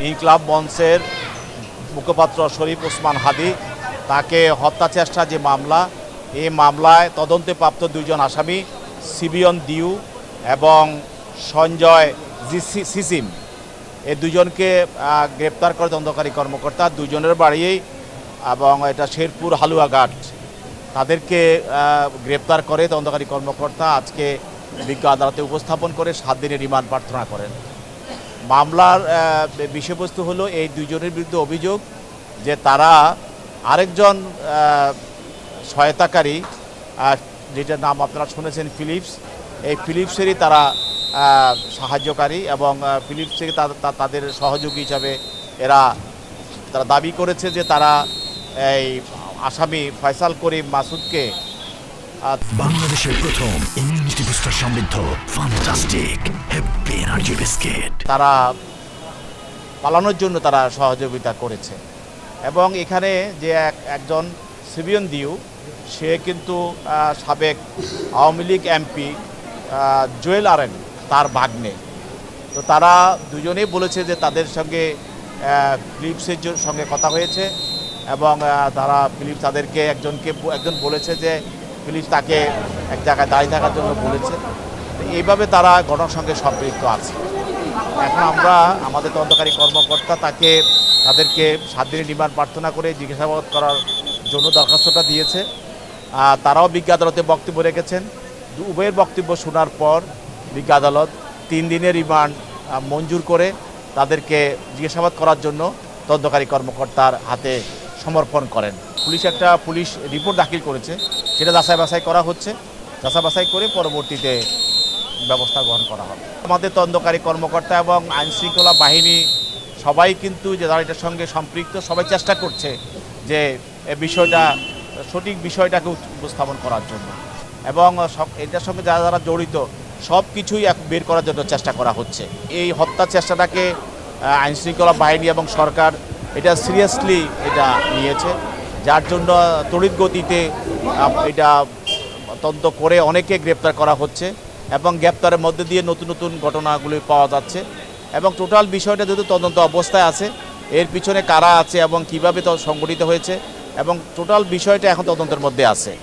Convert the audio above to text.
ইনকিলাব মঞ্চের মুখপাত্র শরীফ ওসমান হাদি তাকে হত্যা চেষ্টা যে মামলা, এই মামলায় তদন্তে প্রাপ্ত দুইজন আসামি সিবিয়ন দিউ এবং সঞ্জয় সিসিম, এই দুজনকে গ্রেপ্তার করে তদন্তকারী কর্মকর্তা। দুজনের বাড়িয়েই এবং এটা শেরপুর হালুয়াঘাট, তাদেরকে গ্রেপ্তার করে তদন্তকারী কর্মকর্তা আজকে বিজ্ঞ আদালতে উপস্থাপন করে 7 দিনের রিমান্ড প্রার্থনা করেন। মামলার বিষয়বস্তু হলো এই দুজনের বিরুদ্ধে অভিযোগ যে তারা আরেকজন সহায়তাকারী, যেটার নাম আপনারা শুনেছেন ফিলিপস, এই ফিলিপসেরই তারা সাহায্যকারী এবং ফিলিপসকে তাদের সহযোগী হিসাবে তারা দাবি করেছে যে তারা এই আসামি ফয়সাল করিম মাসুদকে বাংলাদেশের প্রথম ইমিউনিটি বুস্টার সমৃদ্ধ ফ্যান্টাস্টিক হ্যাপি এনার্জি বিস্কিট তারা পালানোর জন্য তারা সহযোগিতা করেছে। এবং এখানে যে একজন সিবিয়ন দিউ, সে কিন্তু সাবেক আওয়ামী লীগ এমপি জুয়েল আরেন তার ভাগ্নে। তো তারা দুজনেই বলেছে যে তাদের সঙ্গে ফিলিপসের সঙ্গে কথা হয়েছে এবং তারা ফিলিপস তাদেরকে একজন বলেছে যে ফিলিপস তাকে এক জায়গায় দাঁড়িয়ে থাকার জন্য বলেছে। এইভাবে তারা ঘটনার সঙ্গে সম্পৃক্ত আছে। এখন আমরা আমাদের তদন্তকারী কর্মকর্তা তাদেরকে 7 দিনের রিমান্ড প্রার্থনা করে জিজ্ঞাসাবাদ করার জন্য দরখাস্তটা দিয়েছে। তারাও বিজ্ঞ আদালতে বক্তব্য রেখেছেন। উভয়ের বক্তব্য শোনার পর বিজ্ঞ আদালত 3 দিনের রিমান্ড মঞ্জুর করে তাদেরকে জিজ্ঞাসাবাদ করার জন্য তদন্তকারী কর্মকর্তার হাতে সমর্পণ করেন। পুলিশ রিপোর্ট দাখিল করেছে, সেটা যাচাই বাছাই করা হচ্ছে। যাচাই বাছাই করে পরবর্তীতে ব্যবস্থা গ্রহণ করা হবে। আমাদের তদন্তকারী কর্মকর্তা এবং আইনশৃঙ্খলা বাহিনী সবাই কিন্তু যারা এটার সঙ্গে সম্পৃক্ত, সবাই চেষ্টা করছে যে সঠিক বিষয়টাকে উপস্থাপন করার জন্য এবং এটার সঙ্গে যারা জড়িত সব কিছুই বের করার জন্য চেষ্টা করা হচ্ছে। এই হত্যা চেষ্টাটাকে আইনশৃঙ্খলা বাহিনী এবং সরকার এটা সিরিয়াসলি নিয়েছে, যার জন্য তড়িৎ গতিতে এটা তদন্ত করে অনেকে গ্রেপ্তার করা হচ্ছে এবং গ্রেপ্তারের মধ্যে দিয়ে নতুন নতুন ঘটনাগুলি পাওয়া যাচ্ছে এবং টোটাল বিষয়টা যেহেতু তদন্ত অবস্থায় আছে, এর পিছনে কারা আছে এবং কীভাবে সংগঠিত হয়েছে এবং টোটাল বিষয়টা এখন তদন্তের মধ্যে আছে।